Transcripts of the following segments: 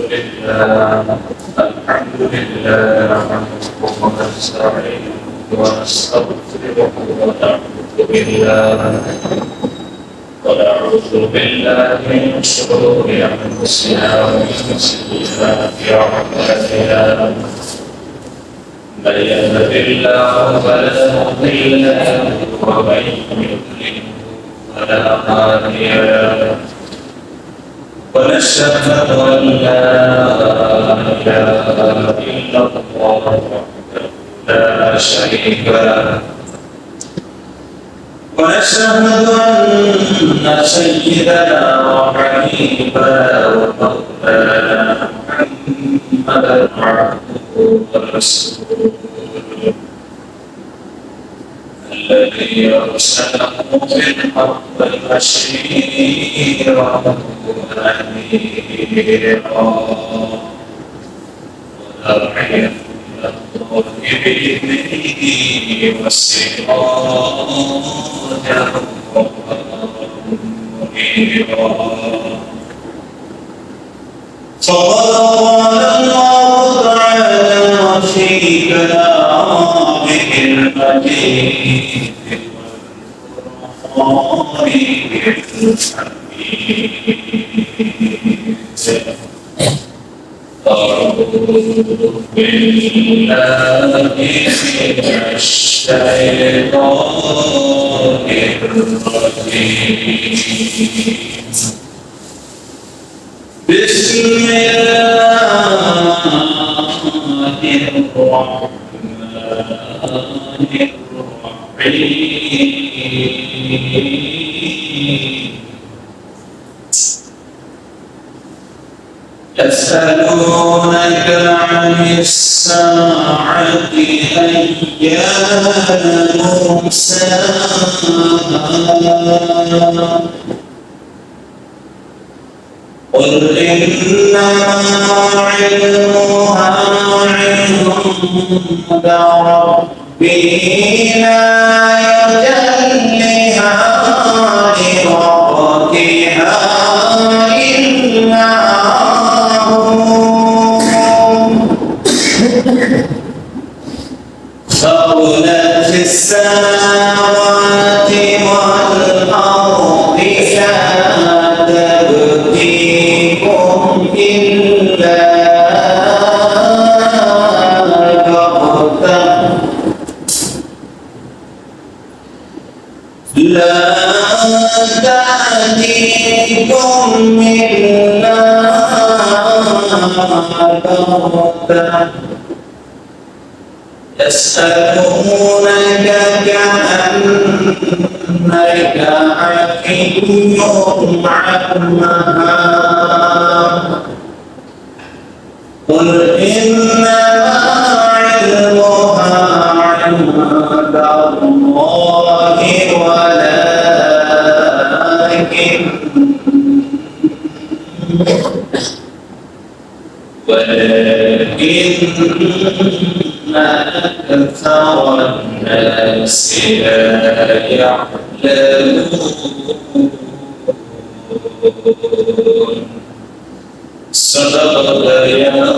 الحمد لله ونستعينه ونستغفره ونعوذ بالله من شرور انفسنا ومن سيئات اعمالنا من يهد الله فلا مضل له ومن يضلل فلا هادي له ونشهد أن لا إله إلا الله وحده لا شريك له ونشهد أن سيدنا وحبيبنا ومولانا محمدا عبده ورسوله الذي أرسله بالحق بشيرا ونذيرا وداعيا إلى الله بإذنه وسراجا منيرا فقد قال الله تعالى في كلامه المجيد والقرآن الحميد أعوذ بالله من الشيطان الرجيم بسم الله الرحمن الرحيم يسألونك عن الساعة أيان مرساها قل إنما علمها عند ربي لا يجليها لوقتها إلا هو ثقلت في السماوات والأرض لا تأتيكم إلا بغتة لا تأتيكم إلا بغتة يسألونك كأنك حكي عنها قل إنما علمها عند الله ولكن أكثر الناس لا يعلمون صدق يا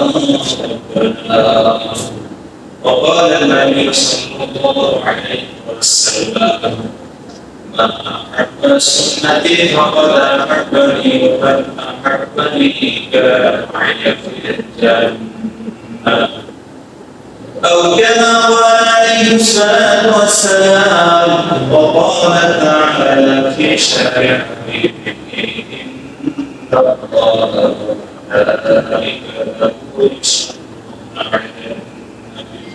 ربنا وقال النبي صلى الله عليه وسلم من أحب سنتي فقد أحبني ومن أحبني كان معي في الجنة أو كما قال عليه الصلاة والسلام وقال تعالى في شريعته إن الله وملائكته يصلون على النبي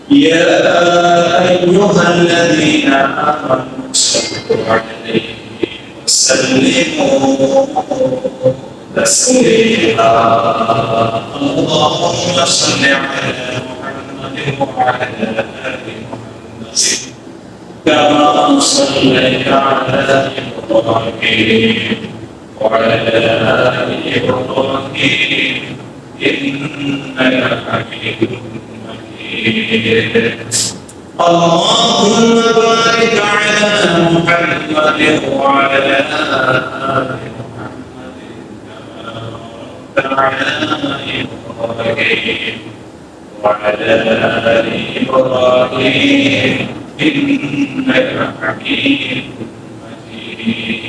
يا أيها الذين آمنوا صلوا عليه وسلموا تسليما اللهم صل على محمد وعلى آل محمد كما صليت على إبراهيم وعلى آل إبراهيم إنك حميد مجيد اللهم بارك على محمد وعلى آل محمد على إبراهيم وعلى آل إبراهيم إنك حميد مجيد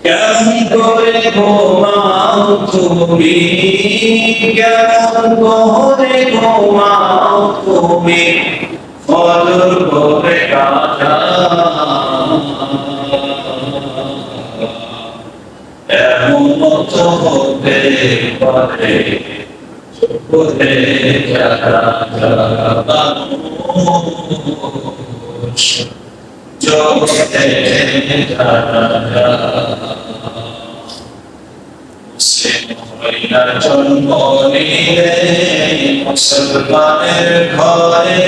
কেমন করে ঘুমাও তুমি কেমন করে ঘুমাও তুমি ফজর করে কাটা এমন তো হতে পারে চোখে যারা মানুষ জগতে যারা জন্ম নিলে মুসলমানের ঘরে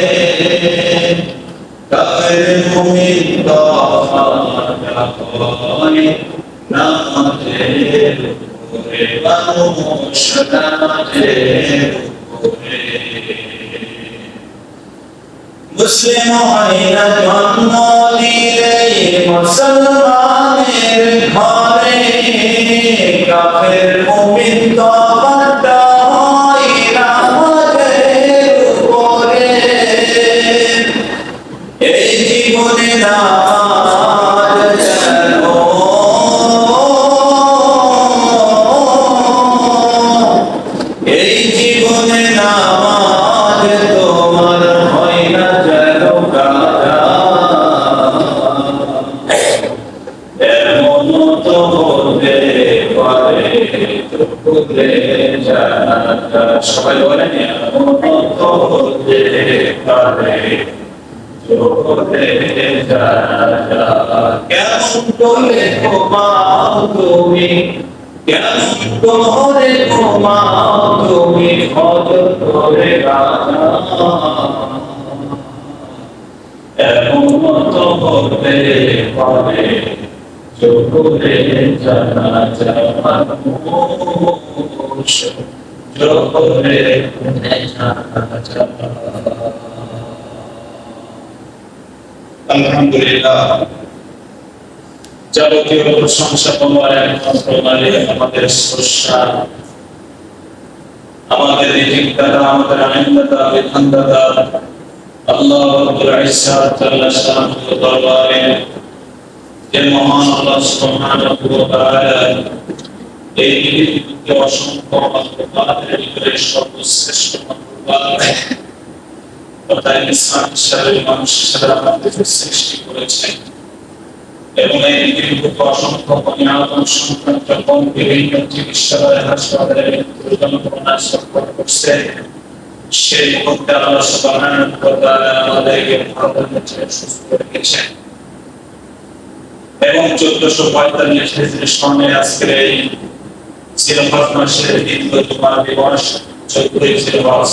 কাফের মুমিন হয় নামাজের উপরে মানুষ নামাজের উপরে মুসলিম হয় না জন্ম নিলে মুসলমানের ঘরে কাফের মুমিন তওবা হয় নামাজের উপরে এই জীবনে নামাজ যেন এই জীবনে নামাজ তোমার হয় না যেন কাজা এমন তো হতে পারে চোখে যারা সবাই বলেন এমন তো হতে পারে চোখে যারা কেমন করে ঘুমাও তুমি কেমন করে ঘুমাও তুমি ফজর করে গানা এমন তো হতে পারে চোখে যারা মানুষ চোখে আলহামদুলিল্লাহ যাবতীয় প্রশংসা তোমার একমাত্র মালিক আমাদের স্রষ্টা আমাদের রিজিকদাতা আমাদের আইনদাতা বিধানদাতা আল্লাহ রাব্বুল ইজ্জাত জাল্লা শানুহু দরবারে যে মহান আল্লাহ সুবহানাহু ওয়া তাআলা এই পৃথিবীতে অসংখ্য মাখলুকাতের ভিতরে সর্বশ্রেষ্ঠ মাখলুকাত অর্থাৎ ইনসান হিসেবে মানুষ হিসেবে আমাদের সৃষ্টি করেছেন এবং এই পৃথিবীতে অসংখ্য বন্যাতম সন্তান যখন বিভিন্ন চিকিৎসালয়ে হাসপাতালে মৃত্যুর যন্ত্রণা সফর করছে সেই মুহূর্তে আল্লাহ সুবহানাহু ওয়া তাআলা আমাদেরকে ভালো রেখেছেন সুস্থ রেখেছেন এবং 1445 হিজরি সনে আজকের এই জিলহজ মাসের দ্বিতীয়তম দিবস 14 জিলহজ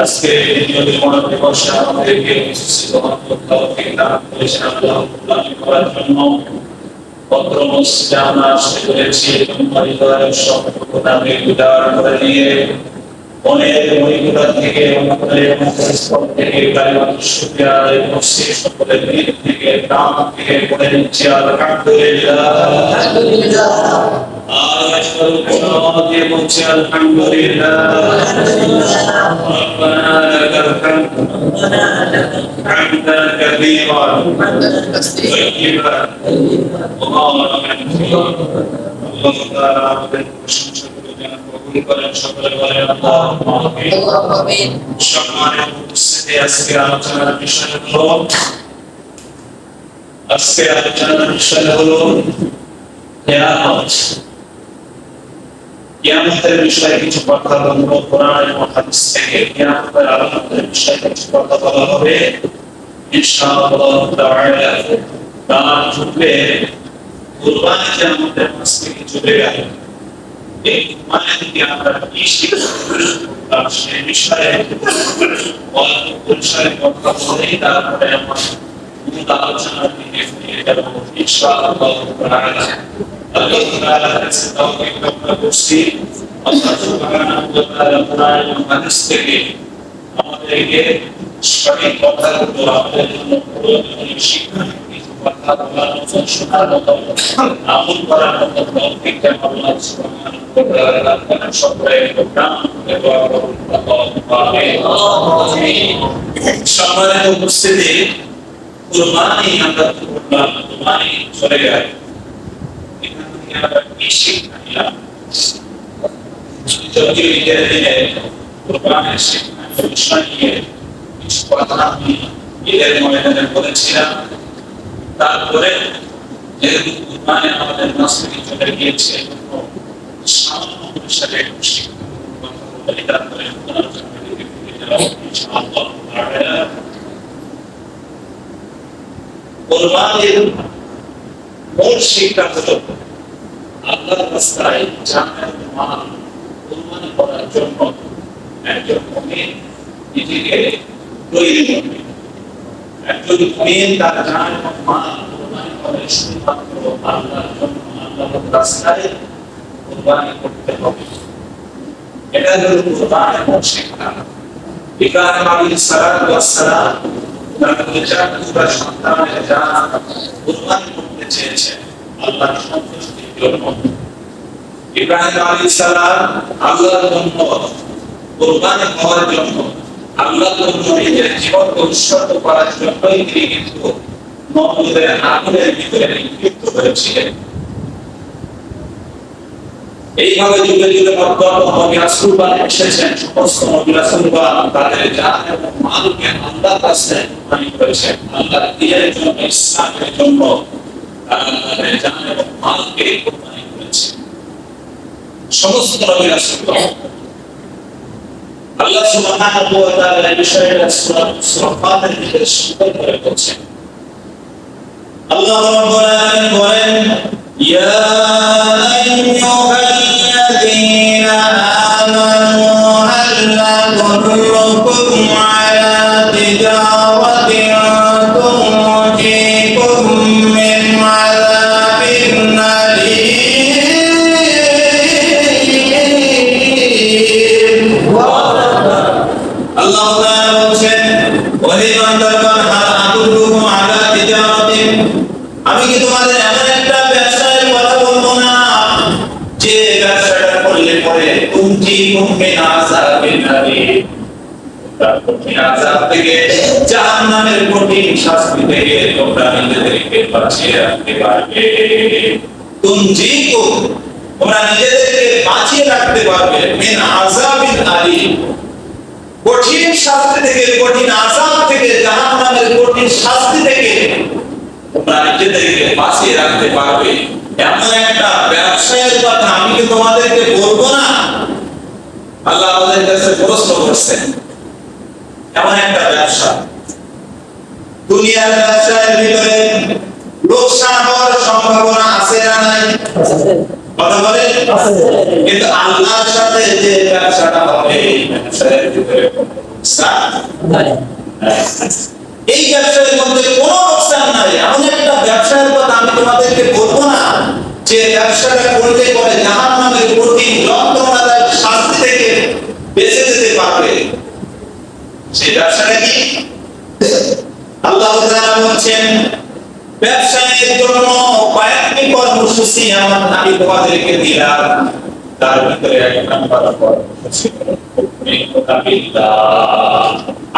আজকে এই দ্বিতীয়তম দিবসে আমাদেরকে সুস্থ তৌফিক দান করেছেন আল্লাহ করার জন্য পত্র মসজিদে আমরা আসতে পেরেছি এবং পরিবারের সকলকে নামে উদার করে দিয়ে অনেক মহিলা থেকে আমাদের মহাস্পদ থেকে কালিমাত শুকরিয়া আদায় করছি সকলের দিক থেকে নাম থেকে পড়ে নিচ্ছি আলহামদুলিল্লাহ আলহামদুলিল্লাহ আজ পরম দিয়ে বলছি আলহামদুলিল্লাহ রব্বানা লাকাল হামদ হামদান কাসীরান তাইয়িবান মুবারাকান ফীহি আল্লাহ তাআলা আমাদের প্রশংসা করেন সকলে বলেন আল্লাহুম্মা আমিন সম্মানিত উপস্থিতি আজকে আলোচনার বিষয় হলো কিয়ামত কিয়ামতের বিষয়ে কিছু কথা বলবো কোরআন এবং হাদিস থেকে কিয়ামতের আলামতের বিষয়ে কিছু কথা বলা হবে ইনশাআল্লাহ তাআলা তার পূর্বে কুরবানি যে আমাদের কাছ থেকে চলে গেল এই কুরবানি থেকে আমরা কি শিখব সেই বিষয়ে অল্প পরিসরে কথা বলে তারপরে আমরা মূল আলোচনার দিকে ফিরে যাব ইনশাআল্লাহ তাআলা আল্লাহ তাআলার কাছে তাওফিক কামনা করছি আল্লাহ সুবহানাহু ওয়া তাআলা কোরআন এবং হাদিস থেকে আমাদেরকে সঠিক কথাগুলো আমাদের জন্য প্রয়োজনীয় শিক্ষা কিছু কথা আল্লাহ রাসূল সুবহানাহু আমল করার মতো তৌফিক দেন আল্লাহ সুবহানাহু ওয়া তাআলা আমাদের সকলকে দান করুন। আমিন। সম্মানিত উপস্থিতি, কুরবানি আমরা করলাম, কুরবানি চলে গেল, এখান থেকে আমরা কি শিক্ষা নিলাম? যদি ঈদের দিনে কুরবানির শিক্ষা বিষয় নিয়ে কিছু কথা আমি ঈদের ময়দানে বলেছিলাম, তারপরে যেহেতু কুরবানি আমাদের মাঝ থেকে চলে গিয়েছে, সামান্য হিসাবে শিক্ষা কথা বলে তারপরে ইনশাআল্লাহ কুরবানির মূল শিক্ষা হলো আল্লাহর রাস্তায় জানের মাল কুরবানি করার জন্য একজন মুমিন নিজেকে তৈরি করবে। একজন মুমিন তার জান এবং মাল কুরবানি করে শুধুমাত্র আল্লাহর জন্য, আল্লাহর রাস্তায় কুরবানি করতে হবে। এটা হলো কুরবানির মূল শিক্ষা। ইব্রাহিম আলাইহিস সালাতু ওয়াস সালাম তার পুরা সন্তানের জান কুরবানি করতে চেয়েছেন আল্লাহর সন্তুষ্টির জন্য। ইব্রাহিম আলাইহিস সালাম আল্লাহর জন্য কুরবানি হওয়ার জন্য, আল্লাহর জন্য নিজের জীবনকে উৎসর্গ করার জন্যই তিনি কিন্তু নমরুদের আগুনের ভিতরে নিক্ষিপ্ত হয়েছিলেন। এইভাবে যুগে যুগে নবী রাসূলগণ এসেছেন, সমস্ত নবী রাসূলগণ তাদের জান এবং মালকে আল্লাহর রাস্তায় কুরবানি করেছেন। আল্লাহর দ্বীনের জন্য, ইসলামের জন্য তাদের জান এবং মালকে কুরবানি করেছেন সমস্ত নবী রাসূলগণ। আল্লাহ সুবহানাহু ওয়া তাআলা এই বিষয়টা সূরা ফাতির ভিতরে সুন্দর করে বলেছেন। আল্লাহ রাব্বুল আলামিন বলেন, ইয়া আইয়ুহাল্লাযীনা আমানু হাল আদুল্লুকুম আলা তিজারাতিন তুনজিকুম মিন আযাবিন আলীম। আল্লাহ তাআলা বলেন, ওহে বান্দাগণ, হাল আদুল্লুকুম আলা তিজারাতিন, আমি কি তোমাদের এমন একটা ব্যবসায়ের কথা বলবো না যে ব্যবসাটা করলে পরে তুনজিকুম মিন আযাবিন আলীম, কঠিন আযাব থেকে, জাহান্নামের কঠিন শাস্তি থেকে তোমরা নিজেদেরকে বাঁচিয়ে রাখতে পারবে। তুনজিকুম, তোমরা নিজেদেরকে বাঁচিয়ে রাখতে পারবে, মিন আযাবিন আলীম, কঠিন শাস্তি থেকে, কঠিন আযাব থেকে, জাহান্নামের কঠিন শাস্তি থেকে তোমরা নিজেদেরকে বাঁচিয়ে রাখতে পারবে। এমন একটা ব্যবসায়ের কথা আমি কি তোমাদেরকে বলবো না? আল্লাহ আমাদের কাছে প্রশ্ন করছেন। এমন একটা ব্যবসা, দুনিয়ার ব্যবসার ভিতরে লোকসান হওয়ার সম্ভাবনা আছে না নাই? কথা বলে, কিন্তু আল্লাহর সাথে যে ব্যবসাটা হবে, এই ব্যবসার ভিতরে লোকসান নাই। এই ব্যবসার মধ্যে কোনো লোকসান নাই। এমন একটা ব্যবসার কথা আমি তোমাদেরকে বলবো না যে ব্যবসাটা করলে পরে জাহান্নামের কঠিন যন্ত্রণাদায়ক শাস্তি থেকে বেঁচে যেতে পারবে। সেই ব্যবসাটা কি? আল্লাহ তাআলা বলেন, ব্যবসায়ের জন্য কয়েকটি কর্মসূচি আমি তোমাদেরকে দিলাম। তার ভিতরে এক নাম্বার কর্মসূচি হলো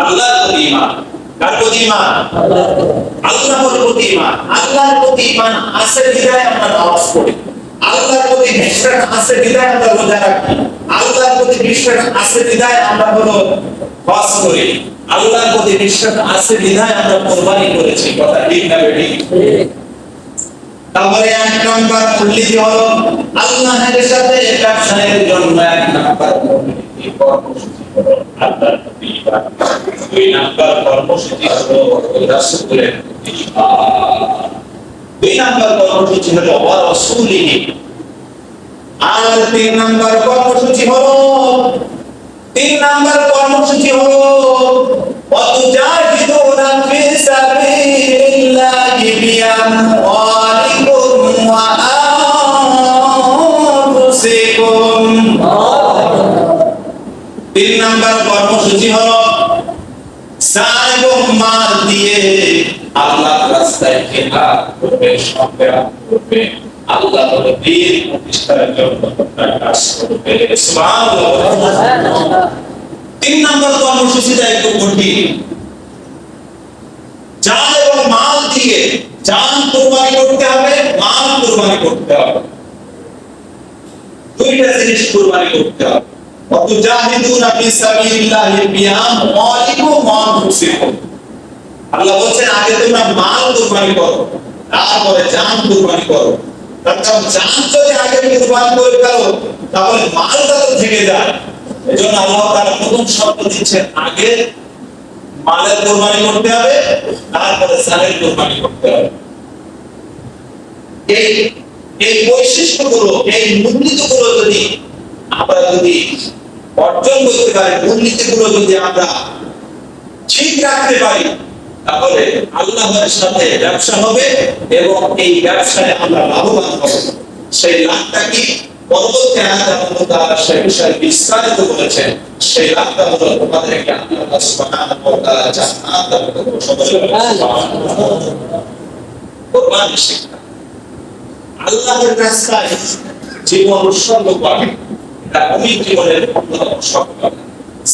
আল্লাহর প্রতি ঈমান। কার প্রতি ঈমান? আল্লাহর প্রতি ঈমান। আল্লাহর প্রতি ঈমান আছে বিধায় আমরা নামাজ পড়ি। আল্লাহর প্রতি বিশ্বাস আছে বিধায় আমরা রোজা রাখি। আল্লাহর প্রতি বিশ্বাস আছে বিধায় আমরা হলো হজ করি। আল্লাহর প্রতি বিশ্বাস আছে বিধায় আমরা কুরবানি করেছি। কথা ঠিক না ঠিক? তারপরে এক নাম্বার মূলনীতি হলো আল্লাহর সাথে ব্যবসায়ের জন্য এক নাম্বার মূলনীতি কর্মসূচি হলো আল্লাহর প্রতি ঈমান। দুই নাম্বার কর্মসূচি হলো রাসূলের প্রতি ঈমান। দুই নাম্বার কর্মসূচি হলো ওয়া রাসূলিহি। আর তিন নাম্বার কর্মসূচি হলো ওয়াতুজাহিদুনা ফি সাবিলিল্লাহি বিআমওয়ালিকুম ওয়া আনফুসিকুম। তিন নাম্বার কর্মসূচি হলো জান এবং মাল দিয়ে আল্লাহর রাস্তায় জিহাদ করবে, সংগ্রাম করবে, আল্লাহর দ্বীন প্রতিষ্ঠার জন্য কাজ করবে। সুবহানাল্লাহ। 3 নম্বর কর্মসূচিটা একটু কঠিন। জান এবং মাল দিয়ে, জান কুরবানি করতে হবে, মাল কুরবানি করতে হবে, দুইটা জিনিস কুরবানি করতে হবে। ওয়াতুজাহিদুনা ফি সাবিলিল্লাহি বিআমওয়ালিকুম ওয়া আনফুসিকুম। আল্লাহ বলেন আগে তোমরা মাল কুরবানি করো, তারপরে জান কুরবানি করো। কারণ জান যদি আগে কুরবানি করে ফেলো তাহলে মালটা তো থেকে যায়। এজন্য আল্লাহ তাআলা প্রথম শর্ত দিচ্ছেন আগে মালের কুরবানি করতে হবে, তারপরে জানের কুরবানি করতে হবে। এই বৈশিষ্ট্যগুলো, এই মূলনীতিগুলো যদি আমরা অর্জন করতে পারি, মূলনীতিগুলো যদি আমরা ঠিক রাখতে পারি, তাহলে আল্লাহর সাথে ব্যবসা হবে এবং এই ব্যবসায় আমরা লাভবান হব। সেই লাভটা কি? পরবর্তী আয়াতে আল্লাহ তাআলা সেই বিষয়ে বিস্তারিত বলেছেন। সেই লাভটা হলো তোমাদেরকে আল্লাহ সুবহানাহু ওয়া তাআলা জান্নাত দান করবেন। সুবহানাল্লাহ। কুরবানি শিক্ষা, আল্লাহর রাস্তায় জীবন উৎসর্গ করে, এটা অনেক জীবনের সফলতা।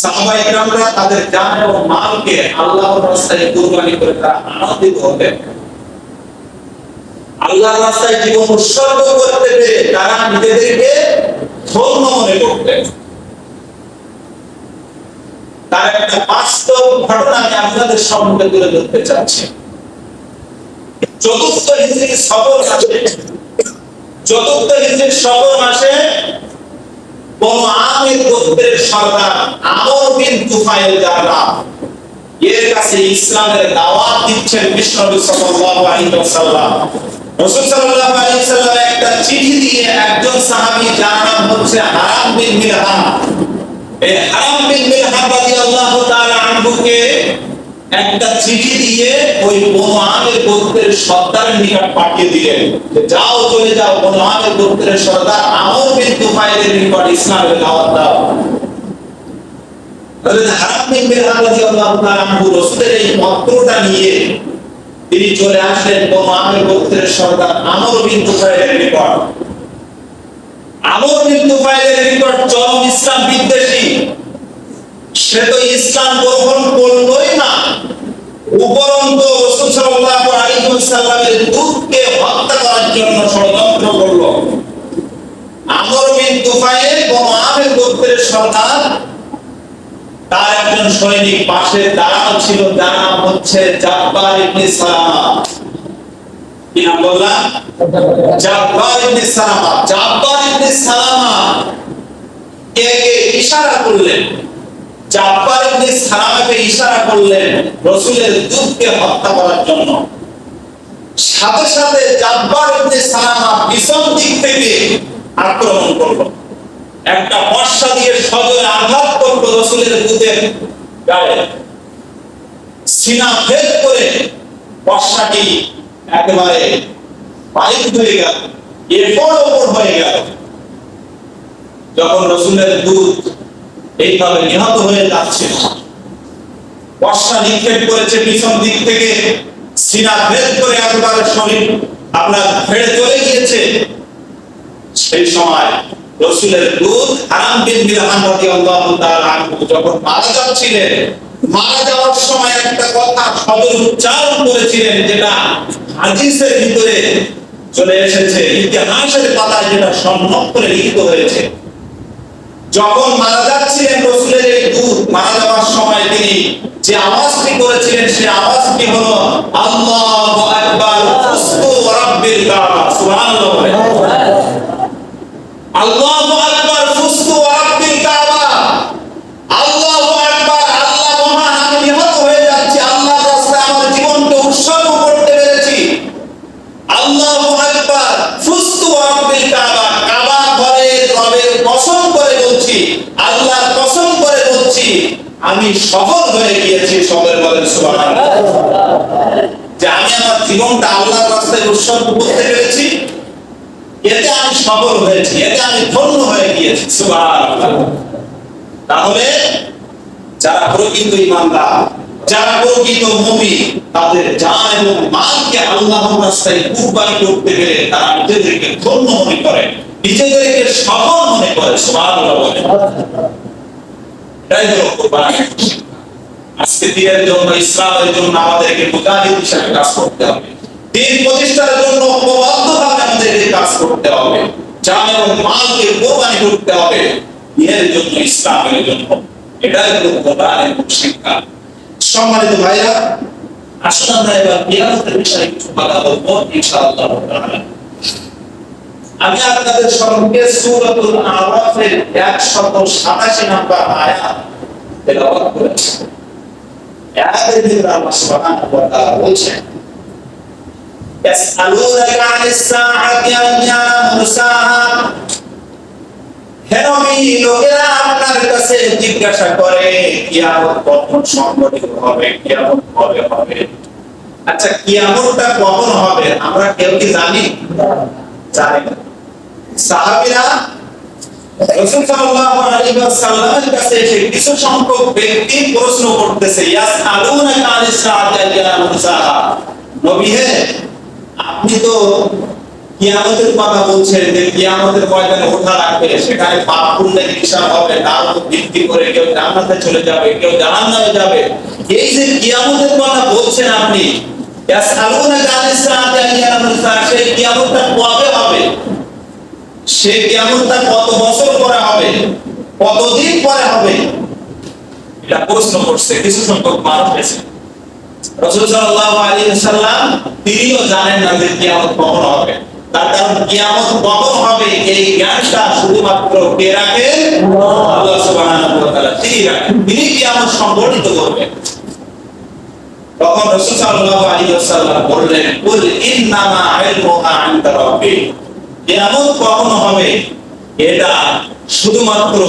সাহাবায়ে কেরামরা তাদের জান এবং মালকে আল্লাহর রাস্তায় কুরবানি করে তারা আনন্দিত হতেন। আল্লাহর রাস্তায় জীবন উৎসর্গ করতে পেরে তারা নিজেদেরকে ধন্য মনে করতেন। তার একটা বাস্তব ঘটনা আমি আপনাদের সম্মুখে তুলে ধরতে চাচ্ছি। চতুর্থ হিজরি সফর মাসে বনু আমির গোত্রের সরদার আমর বিন তুফাইল যারা এর কাছে ইসলামের দাওয়াত দিচ্ছেন বিশ্বনবী সাল্লাল্লাহু আলাইহি ওয়াসাল্লাম। রাসূল সাল্লাল্লাহু আলাইহি ওয়াসাল্লাম একটা চিঠি দিয়ে একজন সাহাবী যার নাম হচ্ছে হারাম বিন মিলহান, এই হারাম বিন মিলহান রাদিয়াল্লাহু তাআলা আনহুকে একটা চিঠি দিয়ে ওই বনু আমির গোত্রের সর্দারের নিকট পাঠিয়ে দিলেন যে যাও, চলে যাও, বনু আমির গোত্রের সর্দার আমর বিন তুফাইলের নিকট ইসলামের দাওয়াত দাও। হযরত হারাম বিন মিলহান রাদিয়াল্লাহু তাআলা আনহু রাসূলের এই পত্রটা নিয়ে তিনি চলে আসলেন বনু আমির গোত্রের সর্দার আমর বিন তুফাইলের নিকট। আমর বিন তুফাইলের নিকট চরম ইসলাম বিদ্বেষী, সে তো ইসলাম গ্রহণ করলোই না, উপরন্তু রাসূল সাল্লাল্লাহু আলাইহি ওয়াসাল্লামের দূতকে হত্যা করার জন্য ষড়যন্ত্র করলো। আমর বিন তুফাইল বনু আমির গোত্রের সর্দার, তার একজন সৈনিক পাশে দাঁড়ানো ছিল, যার নাম হচ্ছে জাব্বার ইবনে সালামা। কি নাম বললাম? জাব্বার ইবনে সালামা। জাব্বার ইবনে সালামা একে ইশারা করলেন, জাব্বার ইবনে সালামাকে ইশারা করলেন রাসূলের দূতকে হত্যা করার জন্য। সাথে সাথে জাব্বার ইবনে সালামা পিছন দিক থেকে আক্রমণ করলো, একটা বর্শা দিয়ে সজোরে আঘাত করলো রাসূলের দূতের গায়ে। সিনা ভেদ করে বর্শাটি একেবারে বাইর হয়ে গেল, এরপর ওপর হয়ে গেল। যখন রাসূলের দূত এইভাবে নিহত হয়ে যাচ্ছে, বর্শা নিক্ষেপ করেছে পিছন দিক থেকে, সিনা ভেদ করে একেবারে শরীর আপনার ফেড়ে চলে গিয়েছে, সেই সময় রাসূলের দূত হারাম বিন মিলহান রাদিয়াল্লাহু তাআলা আনহু যখন মারা যাচ্ছিলেন, মারা যাওয়ার সময় একটা কথা সদর উচ্চারণ করেছিলেন, যেটা হাদিসের ভিতরে চলে এসেছে, ইতিহাসের পাতায় যেটা সম্ভব করে লিখিত হয়েছে। যখন মারা যাচ্ছিলেন রাসূলের এই দূত, মারা যাওয়ার সময় তিনি যে আওয়াজটি করেছিলেন সেই আওয়াজটি হলো আল্লাহু আকবার ফুস্তু রাব্বিল কাবা। সুবহানাল্লাহ। আল্লাহু আকবার ফুস্তু রাব্বিল কাবা। আল্লাহু আকবার, আল্লাহ মহান, আমি নিহত হয়ে যাচ্ছি, আল্লাহর রাস্তায় আমার জীবনকে উৎসর্গ করতে পেরেছি। আল্লাহু আকবার ফুস্তু রাব্বিল কাবা। কাবা ঘরের রবের কসম করে বলছি, আল্লাহর কসম করে বলছি, আমি সফল হয়ে গিয়েছি। সবাই বলেন সুবহানাল্লাহ। যে আমি আমার জীবনটা আল্লাহর রাস্তায় উৎসর্গ করতে পেরেছি, এতে আমি সফল হয়েছি, এতে আমি ধন্য হয়ে গিয়েছি। সুবহানাল্লাহ। তাহলে যারা প্রকৃত ঈমানদার, যারা প্রকৃত মুমিন তাদের জান এবং মালকে আল্লাহর রাস্তায় কুরবানি করতে গেলে তারা নিজেদেরকে ধন্য মনে করে, নিজেদেরকে সফল মনে করে। সুবহানাল্লাহ বলে। এটাই হলো কুরবানি। আজকে দিনের জন্য, ইসলামের জন্য আমাদেরকে মুজাহিদ হিসেবে কাজ করতে হবে। দিন প্রতিষ্ঠার জন্য ঐক্যবদ্ধভাবে আমাদেরকে কাজ করতে হবে। জান এবং মালকে কুরবানি করতে হবে দিনের জন্য, ইসলামের জন্য। এটাই হলো কুরবানির শিক্ষা। সম্মানিত ভাইরা, আসুন আমরা এবার কিয়ামতের বিষয়ে কিছু কথা বলবো ইনশাআল্লাহ তাআলা। আমি আপনাদের সম্মুখে সূরাতুল আরাফের 187 নম্বর আয়াত তেলাওয়াত করেছি। আয়াতের ভিতরে আল্লাহ সুবহানাহু ওয়া তাআলা বলেছেন, ইয়াসআলুনাকা আনিস সাআতি আইয়ানা মুরসাহা। হে নবী, লোকেরা আপনার কাছে জিজ্ঞাসা করে কিয়ামত কখন সংঘটিত হবে, কিয়ামত কবে হবে। আচ্ছা, কিয়ামতটা কখন হবে আমরা কেউ কি জানি? জানি না। সাহাবীরা রাসূল সাল্লাল্লাহু আলাইহি ওয়াসাল্লামের কাছে এসে কিছু সংখ্যক ব্যক্তি প্রশ্ন করতেছে, ইয়াসআলুনাকা আনিস সাআতি আইয়ানা মুরসাহা। নবী হে, আপনি তো কিয়ামতের কথা বলছেন যে কিয়ামতের ময়দানে ওঠা লাগবে, সেখানে পাপ পুণ্যের হিসাব হবে, তার উপর ভিত্তি করে কেউ জান্নাতে চলে যাবে, কেউ জাহান্নামে যাবে। এই যে কিয়ামতের কথা বলছেন আপনি, ইয়াসআলুনাকা আনিস সাআতি আইয়ানা মুরসাহা, সেই কিয়ামতটা কবে হবে? সেই কিয়ামতটা কত বছর পরে হবে, কতদিন পরে হবে? এটা প্রশ্ন করছে কিছু সংখ্যক মানুষ এসে। রাসূল সাল্লাল্লাহু আলাইহি ওয়াসাল্লাম তিনিও জানেন না যে কিয়ামত কখন হবে। তার কারণ কিয়ামত কখন হবে এই জ্ঞানটা শুধুমাত্র কে রাখেন? আল্লাহ সুবহানাহু ওয়া তাআলা। তিনি রাখেন, তিনি কিয়ামত সংঘটিত করবেন। তখন রাসূল সাল্লাল্লাহু আলাইহি ওয়াসাল্লাম বললেন, কুল ইন্নামা ইলমুহা ইনদা রাব্বি। কিয়ামত কখন হবে এটা শুধুমাত্র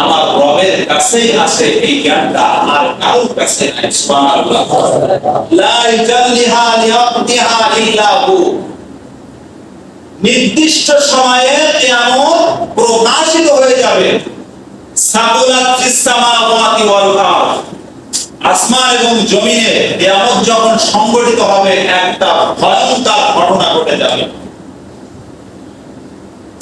আমার রবের কাছেই আছে, এই জ্ঞানটা আর কারোর কাছে নাই। সুবহানাল্লাহ। লা ইজাল্লিহা লিওয়াক্তিহা ইল্লা হু। নির্দিষ্ট সময়ে কিয়ামত প্রকাশিত হয়ে যাবে। সাকুলাত ফিস সামাওয়াতি ওয়াল আরদ। আসমান এবং জমিনে কিয়ামত যখন সংঘটিত হবে একটা ভয়ঙ্কর ঘটনা ঘটে যাবে।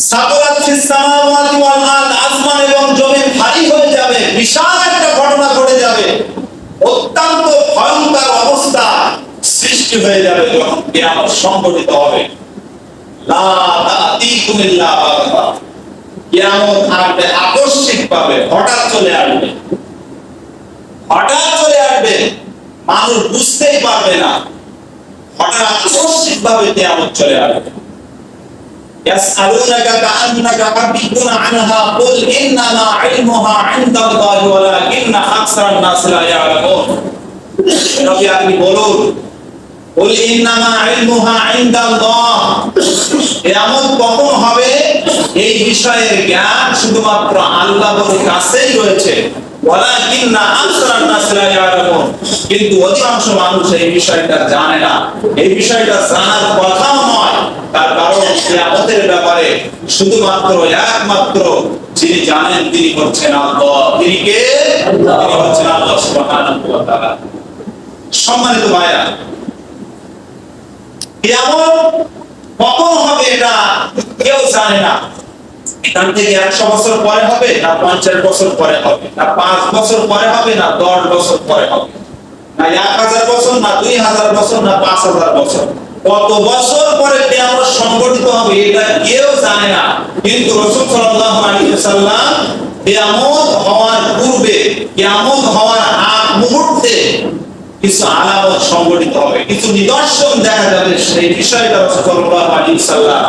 সাকুলাত ফিস সামাওয়াতি ওয়াল আরদ, আসমান এবং জমিন ভারী হয়ে যাবে, বিশাল একটা ঘটনা ঘটে যাবে। অত্যন্ত ভয়ঙ্কর অবস্থা সৃষ্টি হয়ে যাবে যখন কিয়ামত সংঘটিত হবে। লা তা'তিকুম ইল্লা বাগতা। কিয়ামত আসবে আকস্মিকভাবে, হঠাৎ চলে আসবে। হঠাৎ চলে আসবে, মানুষ বুঝতেই পারবে না। হঠাৎ আকস্মিকভাবে কিয়ামত চলে আসবে। ইয়াসআলুনাকা কাআন্নাকা হাফিযুন আনহা কুল ইন্নামা ইলমুহা ইনদাল্লাহি ওয়ালাকিন্না আকসারান নাস লা ইয়ালামুন। নবী আপনি বলুন, কুল ইন্নামা ইলমুহা ইনদাল্লাহ। কিয়ামত কখন হবে এই বিষয়ের জ্ঞান শুধুমাত্র আল্লাহর কাছেই রয়েছে। ওয়ালাকিন্না আকসারান নাস লা ইয়ালামুন। কিন্তু অধিকাংশ মানুষ এই বিষয়টা জানে না, এই বিষয়টা জানার কথাও নয়। তার কারণ কিয়ামতের ব্যাপারে শুধুমাত্র একমাত্র যিনি জানেন তিনি হচ্ছেন আল্লাহ। তিনি কে? তিনি হচ্ছেন আল্লাহ সুবহানাহু ওয়া তাআলা। সম্মানিত ভাইরা, কিয়ামত কখন হবে এটা কেউ জানে না। এখান থেকে 100 বছর পরে হবে, না 50 বছর পরে হবে, না 5 বছর পরে হবে, না 10 বছর পরে হবে, না 1000 বছর, না 2000 বছর, না 5000 বছর। কত বছর পরে কিয়ামত সংঘটিত হবে এটা কেউ জানে না। কিন্তু রাসূল সাল্লাল্লাহু আলাইহি ওয়াসাল্লাম কিয়ামত হওয়ার পূর্বে, কিয়ামত হওয়ার আগ মুহূর্তে কিছু আলামত সংঘটিত হবে, কিছু নিদর্শন দেখা যাবে। সেই বিষয়টা রাসূল সাল্লাল্লাহু আলাইহি ওয়াসাল্লাম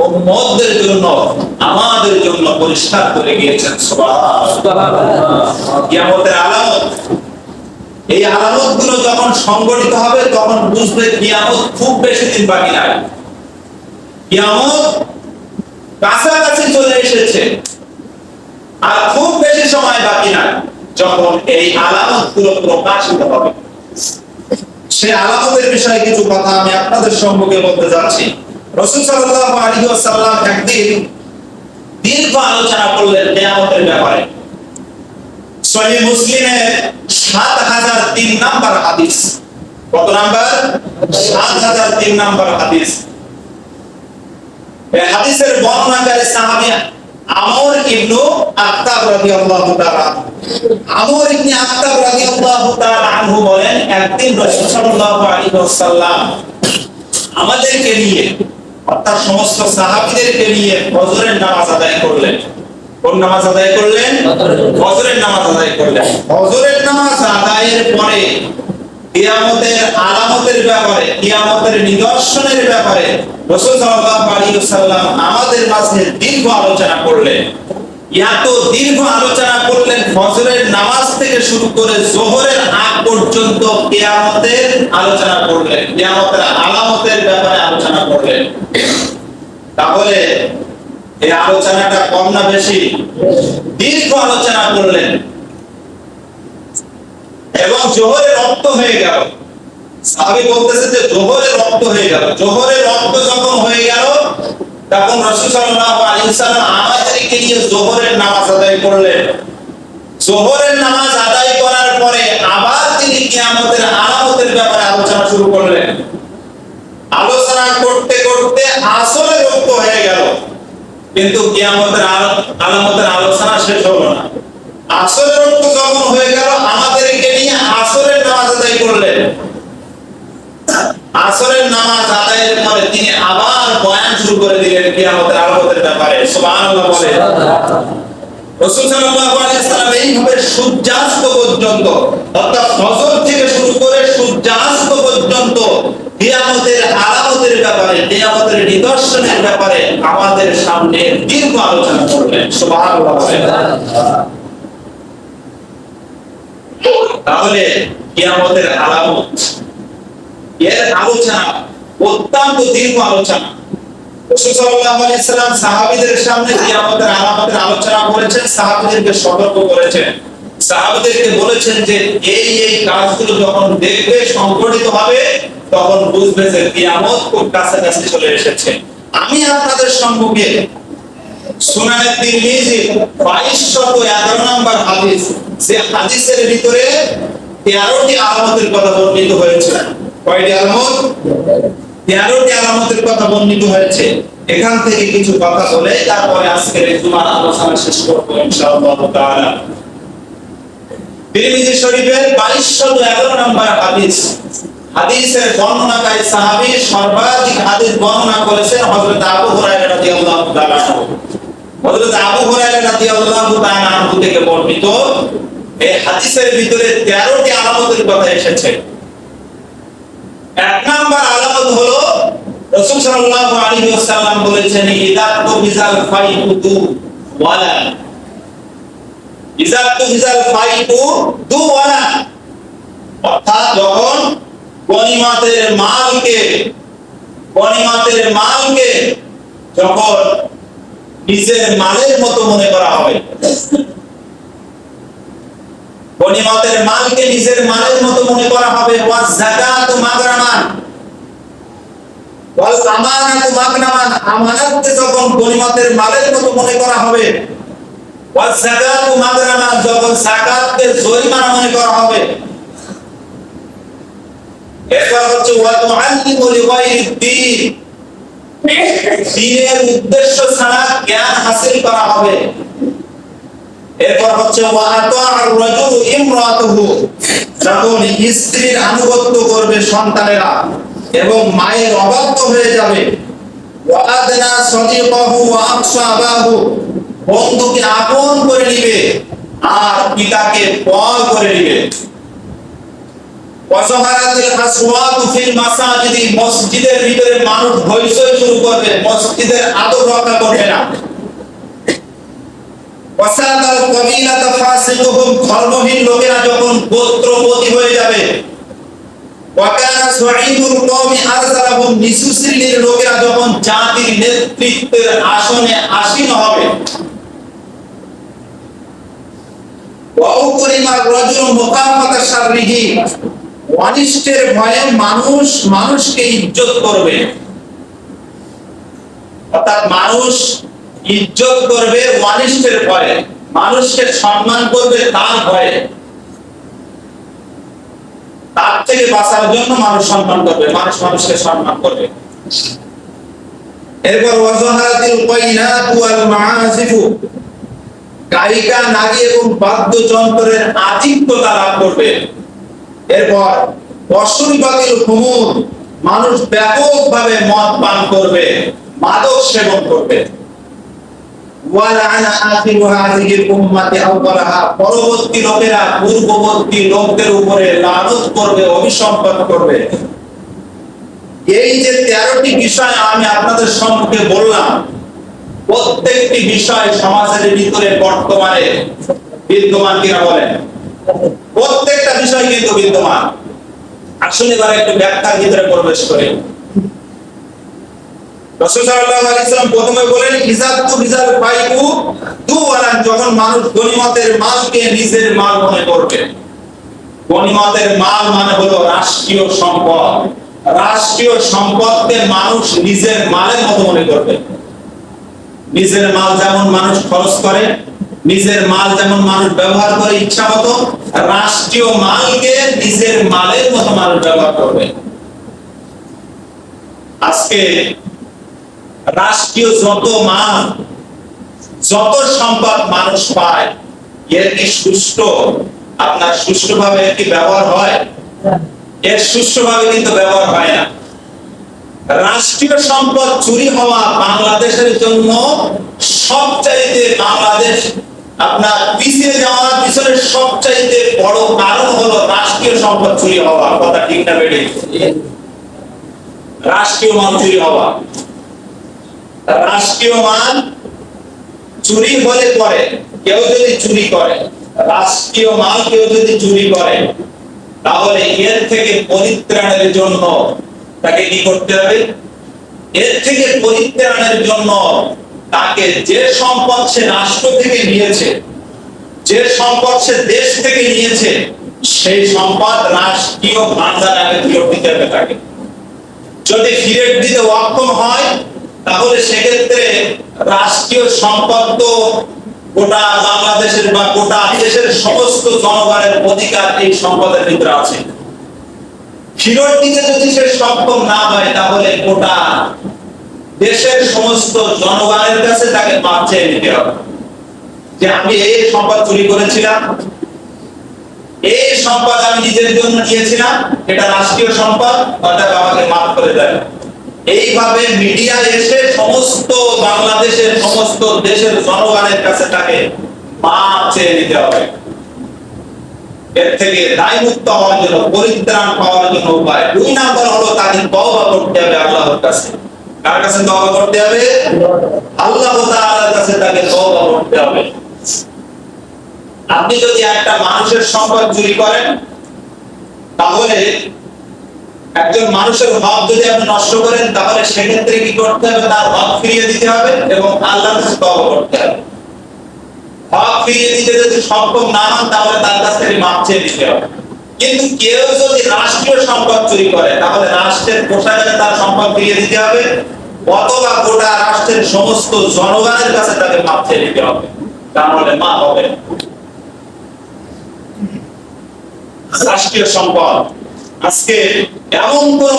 উম্মতদের জন্য, আমাদের জন্য পরিষ্কার করে গিয়েছেন। সুবহানাল্লাহ। কিয়ামতের আলামত, এই আলামতগুলো যখন সংঘটিত হবে তখন বুঝবে কিয়ামত খুব বেশি দিন বাকি নাই, কিয়ামত কাছাকাছি চলে এসেছে, আর খুব বেশি সময় বাকি নাই। যখন এই আলামতগুলো প্রকাশিত হবে, সেই আলামতের বিষয়ে কিছু কথা আমি আপনাদের সম্মুখে বলতে যাচ্ছি। রাসূল সাল্লাল্লাহু আলাইহি ওয়াসাল্লাম একদিন দীর্ঘ আলোচনা করলেন কিয়ামতের ব্যাপারে। সহিহ মুসলিমের ৭০০৩ নাম্বার হাদিস। কত নাম্বার? ৭০০৩ নাম্বার হাদিস। এই হাদিসের বর্ণনাকারী সাহাবী আমর ইবনে আত্তাব রাদিয়াল্লাহু তাআলা। আমর ইবনে আত্তাব রাদিয়াল্লাহু তাআলা আনহু বলেন, একদিন রাসূল সাল্লাল্লাহু আলাইহি ওয়াসাল্লাম আমাদেরকে নিয়ে, অর্থাৎ সমস্ত সাহাবীদেরকে নিয়ে ফজরের নামাজ আদায় করলেন। কোন নামাজ আদায় করলেন? ফজরের নামাজ আদায় করলেন। ফজরের নামাজ আদায়ের পরে কিয়ামতের আলামতের ব্যাপারে, কিয়ামতের নিদর্শনের ব্যাপারে রাসূল সাল্লাল্লাহু আলাইহি ওয়াসাল্লাম আমাদের মাঝে দীর্ঘ আলোচনা করলেন। এত দীর্ঘ আলোচনা করলেন, ফজরের নামাজ থেকে শুরু করে যোহরের আগ পর্যন্ত কিয়ামতের আলোচনা করলেন, কিয়ামতের আলামতের ব্যাপারে আলোচনা করলেন। তাহলে এই আলোচনাটা কম না বেশি? দীর্ঘ আলোচনা করলেন এবং যোহরের রক্ত হয়ে গেল। সাহাবী বলতেছে যে যোহরের রক্ত হয়ে গেল। যোহরের রক্ত যখন হয়ে গেল, তখন রাসূল সাল্লাল্লাহু আলাইহি ওয়াসাল্লাম আমাদেরকে নিয়ে যোহরের নামাজ আদায় করলেন। যোহরের নামাজ আদায় করার পরে আবার তিনি কিয়ামতের আলামতের ব্যাপারে আলোচনা শুরু করলেন। আলোচনা করতে করতে আসরের রক্ত হয়ে গেল, কিন্তু কিয়ামতের আলামতের আলোচনা শেষ হলো না। আসরের রক্ত যখন হয়ে গেল, আমাদেরকে নিয়ে আসরের নামাজ আদায় করলেন। আসরের নামাজ আদায়ের পরে তিনি আবার বয়ান শুরু করে দিলেন কিয়ামতের আলামতের ব্যাপারে। সুবহানাল্লাহ বলে। রাসূল সাল্লাল্লাহু আলাইহি ওয়াসাল্লাম এইভাবে সূর্যাস্ত পর্যন্ত, অর্থাৎ ফজর থেকে শুরু করে সূর্যাস্ত পর্যন্ত কিয়ামতের আলামতের ব্যাপারে, কিয়ামতের নিদর্শনের ব্যাপারে আমাদের সামনে দীর্ঘ আলোচনা করলেন। সুবহানাল্লাহ বলে। তাহলে কিয়ামতের আলামত, এর আলোচনা অত্যন্ত দীর্ঘ আলোচনা। রাসূল সাল্লাল্লাহু আলাইহি ওয়াসাল্লাম সাহাবীদের সামনে কিয়ামতের আলামতের আলোচনা করেছেন, সাহাবীদেরকে সতর্ক করেছেন, সাহাবীদেরকে বলেছেন যে এই এই কাজগুলো যখন দেখবে, সংঘটিত হবে, তখন বুঝবে যে কিয়ামত খুব কাছাকাছি চলে এসেছে। আমি আপনাদের সম্মুখে সুনানে তিরমিজি 2211 নম্বর হাদিস, যে হাদিসের ভিতরে 13টি আলামতের কথা বর্ণিত হয়েছে। কয়টি আলামত? 13টি আলামতের কথা বর্ণিত হয়েছে। এখান থেকে কিছু কথা বলে তারপরে আজকের এই জুমার আলোচনা শেষ করব ইনশাআল্লাহ তাআলা। তিরমিজি শরীফের 2211 নম্বর হাদিস। হাদিসের বর্ণনাকারী সাহাবী সর্বাধিক হাদিস বর্ণনা করেছেন হযরত আবু হুরায়রা রাদিয়াল্লাহু তাআলা। হযরত আবু হুরায়রা রাদিয়াল্লাহু তাআলা থেকে বর্ণিত এই হাদিসের ভিতরে 13টি আলামতের কথা এসেছে। এক নাম্বার আলামত হলো রাসূল সাল্লাল্লাহু আলাইহি ওয়াসাল্লাম বলেছেন, ইদাতু বিজাল ফাইতু ওয়ালা, ইদাতু বিজাল ফাইতু দু ওয়ালা, অর্থাৎ যখন গনিমতের মালকে যখন নিজের মালের মতো মনে করা হবে, গনিমতের মালকে নিজের মালের মতো মনে করা হবে। ওয়াজ যাকাতু মাগরামান ওয়াল আমানাতু মাগনামান, আমানতকে যখন গনিমতের মালের মতো মনে করা হবে। ওয়াজ যাকাতু মাগরামান, যখন যাকাতকে জরিমানা মনে করা হবে। এরপর হচ্ছে ওয়া তুআল্লিমু লিগাইরিদ দ্বীন, দ্বীনের উদ্দেশ্য ছাড়া জ্ঞান হাসিল করা হবে। এরপর হচ্ছে ওয়া আতা'আর রাজুলু ইমরাতুহু, যখন স্ত্রীর আনুগত্য করবে সন্তানেরা এবং মায়ের অবাধ্য হয়ে যাবে। ওয়া আদনা সাদিকাহু ওয়া আকসা আবাহু, বন্ধুকে আপন করে নিবে আর পিতাকে পর করে নিবে। ওয়া যাহারাতিল আসওয়াতু ফিল মাসাজিদি, মসজিদের ভিতরে মানুষ হইচই শুরু করবে, মসজিদের আদব রক্ষা করবে না। ওয়াসাদাল কবিলাতা ফাসিকুহুম, ধর্মহীন লোকেরা যখন গোত্রপতি হয়ে যাবে। ওয়াকানা সুঈদুল কওমি আরসালাহুম, নিচু শ্রেণীর লোকেরা যখন জাতির নেতৃত্বের আসনে আসীন হবে। ওয়া উকরিমার রাজুলু মুকাফাতা শাররিহি, অনিষ্টের ভয়ে মানুষ মানুষকে ইজ্জত করবে, অর্থাৎ মানুষ ইজ্জত করবে অনিষ্টের ভয়ে। মানুষকে সম্মান করবে তার ভয়ে, তার থেকে বাঁচার জন্য মানুষ সম্মান করবে, মানুষ মানুষকে সম্মান করবে। এরপর ওয়াজাহারাতিল কায়নাত ওয়াল মাআসিফু, গায়িকা, নারী এবং বাদ্যযন্ত্রের আধিক্যতা লাভ করবে। এরপর অশুরিবাতিল খুমুর, মানুষ ব্যাপকভাবে মদ পান করবে, মাদক সেবন করবে। ওয়ালানা আখিরু হাযিহিল উম্মাতি আওয়ালাহা, পরবর্তী লোকেরা পূর্ববর্তী লোকদের উপরে লানত করবে, অভিসম্পাত করবে। এই যে 13টি বিষয় আমি আপনাদের সম্মুখে বললাম, প্রত্যেকটি বিষয় সমাজের ভিতরে বর্তমানে বিদ্যমান কিনা বলেন? প্রত্যেকটা বিষয় কিন্তু বিদ্যমান। আসুন এবার একটু ব্যাখ্যার ভিতরে প্রবেশ করি। রাসূল সাল্লাল্লাহু আলাইহি ওয়াসাল্লাম প্রথমে বলেন ইজাতু বিজাল ফাইকু দুওয়ালান, যখন মানুষ গনিমতের মালকে নিজের মাল মনে করবে। গনিমতের মাল মানে হলো রাষ্ট্রীয় সম্পদ। রাষ্ট্রীয় সম্পদকে মানুষ নিজের মালের মতো মনে করবে। নিজের মাল যেমন মানুষ খরচ করে, নিজের মাল যেমন মানুষ ব্যবহার করে ইচ্ছা মতো, রাষ্ট্রীয় মালকে নিজের মালের মতো মানুষ ব্যবহার করবে। আজকে রাষ্ট্রীয় যত মাল, যত সম্পদ মানুষ পায়, এর কি সুষ্ঠুভাবে কি ব্যবহার হয়? এর সুষ্ঠুভাবে কিন্তু ব্যবহার হয় না। রাষ্ট্রীয় সম্পদ চুরি হওয়া বাংলাদেশের জন্য সবচাইতে, বাংলাদেশ আপনার পিছিয়ে যাওয়ার পিছনে সবচাইতে বড় কারণ হলো রাষ্ট্রীয় সম্পদ চুরি হওয়া। কথা ঠিক না বেঠিক? রাষ্ট্রীয় মাল চুরি হওয়া। রাষ্ট্রীয় মাল চুরি হলে পরে, কেউ যদি চুরি করে, রাষ্ট্রীয় মাল কেউ যদি চুরি করে, তাহলে এর থেকে পরিত্রাণের জন্য তাকে কি করতে হবে? এর থেকে পরিত্রাণের জন্য তাকে যে সম্পদ সে রাষ্ট্র থেকে নিয়েছে, যে সম্পদ সে দেশ থেকে নিয়েছে, সেই সম্পদ রাষ্ট্রীয় ভান্ডারে ফেরত দিতে হবে তাকে। যদি ফেরত দিতে অক্ষম হয়, তাহলে সেক্ষেত্রে রাষ্ট্রীয় সম্পদ তো গোটা বাংলাদেশের বা গোটা দেশের সমস্ত জনগণের অধিকার এই সম্পদের ভিতরে আছে। ফেরত দিতে যদি সে সক্ষম না হয়, তাহলে গোটা দেশের সমস্ত জনগণের কাছে তাকে মাপ চেয়ে নিতে হবে যে আমি এই সম্পদ চুরি করেছিলাম, এই সম্পদ আমি নিজের জন্য নিয়েছিলাম, এটা রাষ্ট্রীয় সম্পদ, অর্থাৎ আমাকে মাফ করে দেয়। এইভাবে মিডিয়া এসে সমস্ত বাংলাদেশের সমস্ত দেশের জনগণের কাছে তাকে মাপ চেয়ে নিতে হবে। এর থেকে দায়মুক্ত হওয়ার জন্য, পরিত্রাণ পাওয়ার জন্য উপায় 2 নাম্বার হলো তাকে তওবা করতে হবে আল্লাহর কাছে। কার কাছে তওবা করতে হবে? আল্লাহ তাআলার কাছে তাকে তওবা করতে হবে। আপনি যদি একটা মানুষের সম্পদ চুরি করেন, তাহলে একজন মানুষের হক যদি আপনি নষ্ট করেন, তাহলে সেক্ষেত্রে কি করতে হবে? তার হক ফিরিয়ে দিতে হবে এবং আল্লাহর কাছে তওবা করতে হবে। হক ফিরিয়ে দিতে যদি সক্ষম না হন, তাহলে তার কাছ থেকে মাপ চেয়ে নিতে হবে। কিন্তু কেউ যদি রাষ্ট্রীয় সম্পদ চুরি করে, তাহলে রাষ্ট্রের কোষাগারে তার সম্পদ ফিরিয়ে দিতে হবে, অথবা গোটা রাষ্ট্রের সমস্ত জনগণের কাছে তাকে মাপ চেয়ে নিতে হবে, তাহলে মাপ হবে। রাষ্ট্রীয় সম্পদ আজকে এমন কোন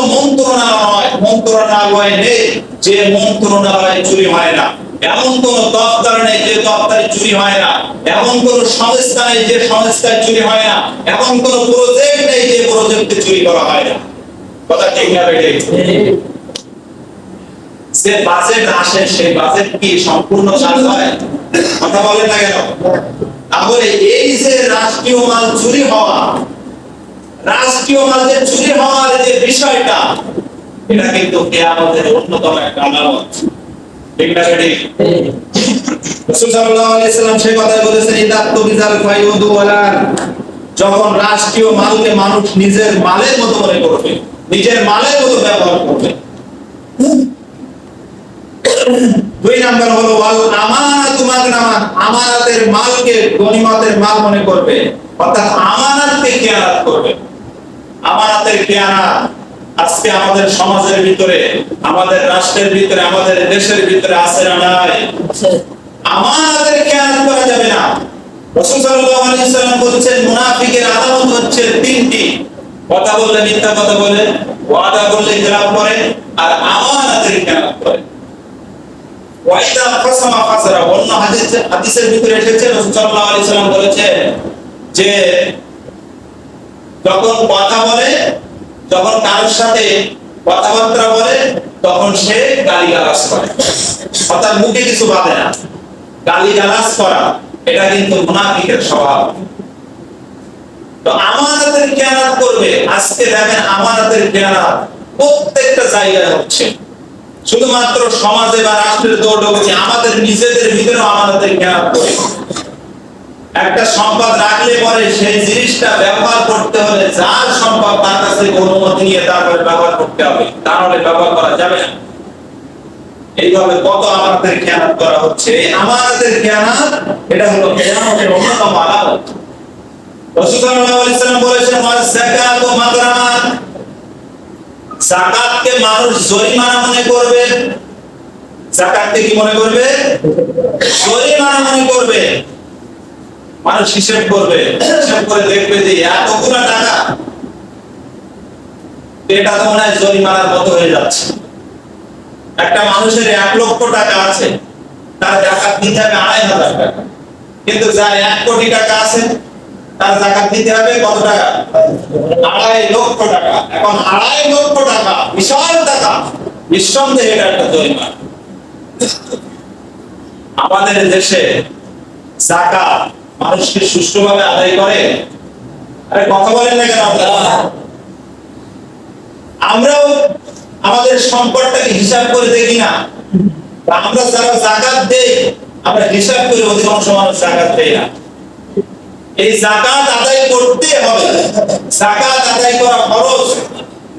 মন্ত্রণালয় নেই যে মন্ত্রণালয় চুরি হয় না, এমন কোন দপ্তর নেই যে দপ্তরে চুরি হয় না, এমন কোন সংস্থা নেই যে সংস্থায় চুরি হয় না, এমন কোন প্রজেক্ট নেই যে প্রজেক্টে চুরি করা হয় না। কথা ঠিক না বেঠিক? যে বাজেট আসে, সেই বাজেট কি সম্পূর্ণ কাজ হয়? কথা বলেন না কেন? তাহলে এই যে রাষ্ট্রীয় মাল চুরি হওয়া, রাষ্ট্রীয় মালের চুরি হওয়ার যে বিষয়টা, এটা কিন্তু কিয়ামতের অন্যতম একটা আলামত। ঠিক না ঠিক? রাসূল সাল্লাল্লাহু আলাইহি ওয়াসাল্লাম সেই কথা বলেছেন, ইদাতু বিজাল ফায়ুদু ওয়ালান, যখন রাষ্ট্রীয় মালকে মানুষ নিজের মালের মতো মনে করবে, নিজের মালের মতো ব্যবহার করবে। 2 নাম্বার হলো ওয়াল আমানাতু মাগনামান, আমানতের মালকে গনিমতের মাল মনে করবে, অর্থাৎ আমানতকে খেয়ানত করবে। আমানতের খেয়ানত আজকে আমাদের সমাজের ভিতরে, আমাদের রাষ্ট্রের ভিতরে, আমাদের দেশের ভিতরে আছে না নাই? আমানতের খেয়ানত করা যাবে না। রাসূল সাল্লাল্লাহু আলাইহি ওয়াসাল্লাম বলেছেন মুনাফিকের আলামত হচ্ছে তিনটি, কথা বললে মিথ্যা কথা বলে, ওয়াদা করলে খেলাফ করে, আর আমানতের খেয়ানত করে। ওয়াইদা ফাসামা ফাসারা, অন্য হাদিসের ভিতরে এসেছে রাসূল সাল্লাল্লাহু আলাইহি ওয়াসাল্লাম বলেছেন যে যখন কথা বলে, যখন কারোর সাথে কথাবার্তা বলে, তখন সে গালিগালাজ করে, অর্থাৎ মুখে কিছু বাঁধে না। গালিগালাজ করা এটা কিন্তু মুনাফিকের স্বভাব। তো আমানতের খেয়ানত করবে। আজকে দেখেন আমানতের খেয়ানত প্রত্যেকটা জায়গায় হচ্ছে, শুধুমাত্র সমাজে বা রাষ্ট্রের দৌড়দৌড়ি, আমাদের নিজেদের ভিতরেও আমানতের খেয়ানত করে। একটা সম্পদ রাখলে পরে সেই জিনিসটা ব্যবহার করতে হলে যার সম্পদ তার কাছে অনুমতি নিয়ে তারপরে ব্যবহার করতে হবে, তাহলে ব্যবহার করা যাবে না। এইভাবে কত আমানতের খেয়ানত করা হচ্ছে। এই আমানতের খেয়ানত এটা হলো কিয়ামতের অন্যতম আলামত। রাসূল সাল্লাল্লাহু আলাইহি ওয়াসাল্লাম বলেছেন যাকাতু মাগরামান, যাকাতকে মানুষ জরিমানা মনে করবে। যাকাতকে কি মনে করবে? জরিমানা মনে করবে। মানুষ হিসাব করবে, হিসাব করে দেখবে যে এতগুলো টাকা, এটা তো মনে হয় জরিমানার মতো হয়ে যাচ্ছে। একটা মানুষের 1 লক্ষ টাকা আছে, তার যাকাত দিতে হবে 2,500 টাকা, কিন্তু যার 1 কোটি টাকা আছে তার যাকাত দিতে হবে কত টাকা? 2.5 লক্ষ টাকা। এখন 2.5 লক্ষ টাকা বিশাল টাকা, নিঃসন্দেহে এটা একটা জরিমানা। আমাদের দেশে যাকাত মানুষকে সুষ্ঠুভাবে আদায় করে? আরে কথা বলেন না কেন আপনারা? আমরাও আমাদের সম্পদটাকে হিসাব করে দেখি না। আমরা যারা যাকাত দেই, আমরা হিসাব করে অধিকাংশ মানুষ যাকাত দেই না। এই যাকাত আদায় করতে হবে। যাকাত আদায় করা ফরজ,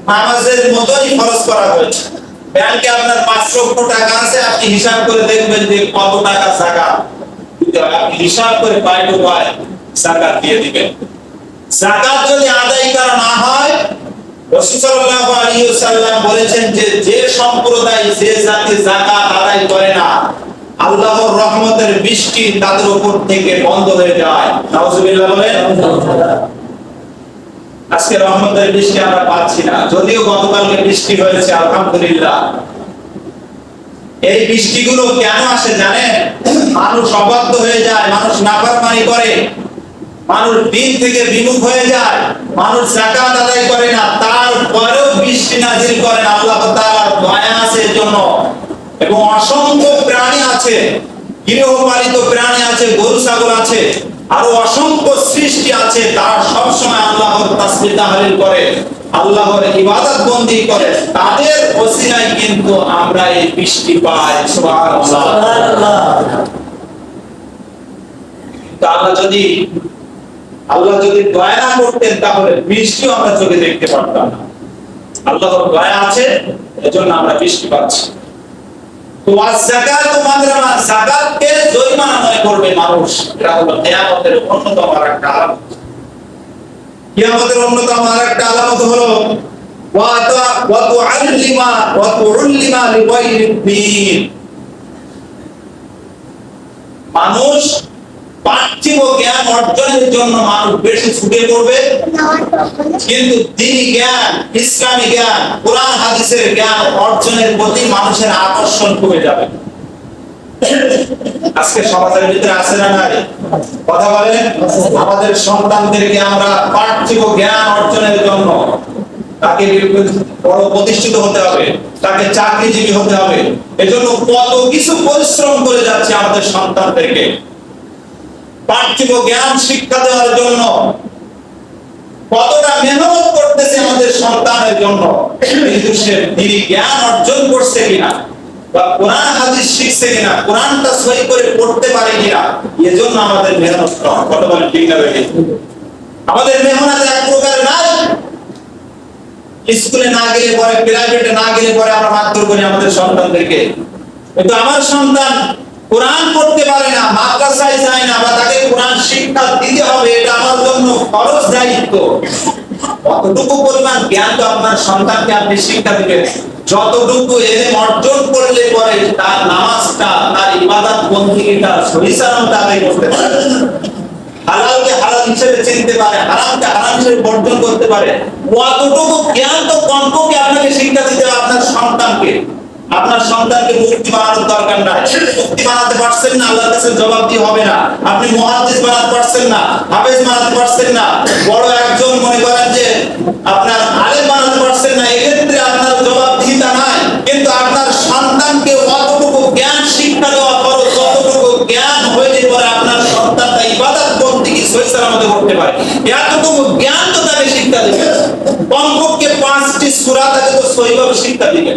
নামাজের মতই ফরজ করা হয়েছে। ব্যাংকে আপনার 5 লক্ষ টাকা আছে, আপনি হিসাব করে দেখবেন যে কত টাকা যাকাত দিতে হয়। আপনি হিসাব করে পাই টু পাই যাকাত দিয়ে দিবেন। যাকাত যদি আদায় করা না হয়, রাসূল সাল্লাল্লাহু আলাইহি ওয়াসাল্লাম বলেছেন যে যে সম্প্রদায়, যে জাতি যাকাত আদায় করে না, আল্লাহর রহমতের বৃষ্টি তাদের উপর থেকে বন্ধ হয়ে যায়। নাউজুবিল্লাহ বলেন। আজকে রহমতের বৃষ্টি আমরা পাচ্ছি না, যদিও গতকালকে বৃষ্টি হয়েছে আলহামদুলিল্লাহ। এই বৃষ্টিগুলো কেন আসে জানেন? মানুষ অবাধ্য হয়ে যায়, মানুষ নাফরমানি করে, মানুষ দিন থেকে বিমুখ হয়ে যায়, মানুষ যাকাত আদায় করে না, তারপরেও বৃষ্টি নাযিল করেন আল্লাহ তাআলার দয়া আছে এর জন্য। এবং অসংখ্য প্রাণী আছে, গৃহপালিত প্রাণী আছে, গরু ছাগল আছে, আরো অসংখ্য সৃষ্টি আছে, তারা সব সময় আল্লাহর তাসবিহ তাহলিল করে, আল্লাহর ইবাদত বন্দি করে, তাদের ওসিলায় কিন্তু আমরা এই বৃষ্টি পাই। সুবহানাল্লাহ। আল্লাহ যদি দয়া না করতেন তাহলে বৃষ্টিও আমরা চোখে দেখতে পারতাম না। আল্লাহর দয়া আছে, এজন্য আমরা বৃষ্টি পাচ্ছি। তো যাকাত মাগরামা, যাকাতকে জরিমানা মনে করবে মানুষ। এটা হলো কিয়ামতের অন্যতম আরেকটা আলামত। কিয়ামতের অন্যতম আরেকটা আলামত হলো ওয়া তুআল্লিমা লিগায়রিদ দ্বীন। মানুষ পার্থিব জ্ঞান অর্জনের জন্য মানুষ বেশি ছুটে পড়বে, কিন্তু দ্বীনি জ্ঞান, ইসলামী জ্ঞান, কোরআন হাদিসের জ্ঞান অর্জনের প্রতি মানুষের আকর্ষণ কমে যাবে। আজকে সমাজের ভিতরে আছে না নাই? কথা বলেন। আমাদের সন্তানদেরকে আমরা পার্থিব জ্ঞান অর্জনের জন্য তাকে বড় প্রতিষ্ঠিত হতে হবে, তাকে চাকরিজীবী হতে হবে, এজন্য কত কিছু পরিশ্রম করে যাচ্ছে আমাদের সন্তানদেরকে পার্থিব জ্ঞান শিক্ষা দেওয়ার জন্য। কতটা মেহনত করতেছে আমাদের সন্তানের জন্য, কিন্তু সে দ্বীনি জ্ঞান অর্জন করছে কিনা, বা কোরআন হাদিস শিখছে কিনা, কোরআনটা সহি করে পড়তে পারে কিনা, এজন্য আমাদের মেহনত কম। কত বলে ঠিক না বেঠিক? আমাদের মেহনত এক প্রকার নাই। স্কুলে না গেলে পরে, প্রাইভেটে না গেলে পরে আমরা মারধর করি আমাদের সন্তানদেরকে, কিন্তু আমার সন্তান কোরআন পড়তে পারে না, মাদ্রাসায় যায় না, বা তাকে কোরআন শিক্ষা দিতে হবে, এটা আমার জন্য ফরজ দায়িত্ব। কতটুকু পরিমাণ জ্ঞান তো আপনার সন্তানকে আপনি শিক্ষা দিবেন, যতটুকু এলেম অর্জন করলে পরে তার নামাজটা, তার ইবাদত বন্দেগীটা সহি সালামত আদায় করতে পারে, হালালকে হালাল হিসেবে চিনতে পারে, হারামকে হারাম হিসেবে বর্জন করতে পারে, অতটুকু জ্ঞান তো কমপক্ষে আপনাকে শিক্ষা দিতে হবে আপনার সন্তানকে। আপনার সন্তানকে মুফতি বানানোর দরকার নাই। মুফতি বানাতে পারছেন না, আল্লাহর কাছে জবাবদি হবে না। আপনি মুহাদ্দিস বানাতে পারছেন না, হাফেজ বানাতে পারছেন না, বড় একজন মনে করেন যে আপনার আলেম বানাতে পারছেন না, এক্ষেত্রে আপনার জবাবদিহিতা নাই। কিন্তু আপনার সন্তানকে অতটুকু জ্ঞান শিক্ষা দেওয়া ফরজ, যতটুকু জ্ঞান হইলে পরে আপনার সন্তান তা ইবাদত বন্দেগী সহি সালামতে করতে পারে, এতটুকু জ্ঞান তো তাকে শিক্ষা দিবে। কমপক্ষে 5টি সূরা তাকে তো সহিভাবে শিক্ষা দিবে।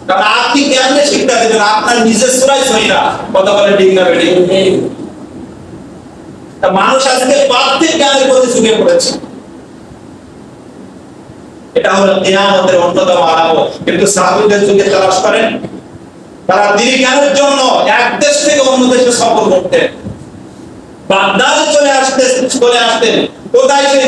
কারণ আপনি কেমনে শিক্ষা দেবেন, আপনার নিজের সূরাই সহি না। কথা বলে ঠিক না বেঠিক? তা মানুষ আজকে পার্থিব জ্ঞানের প্রতি ঝুঁকে পড়েছে। এটা হলো কিয়ামতের অন্যতম আলামত। কিন্তু সাহাবীদের যুগে তালাশ করেন, তারা দ্বীনি জ্ঞানের জন্য এক দেশ থেকে অন্য দেশে সফর করতেন, বাগদাদে চলে আসতেন। কোথায় সে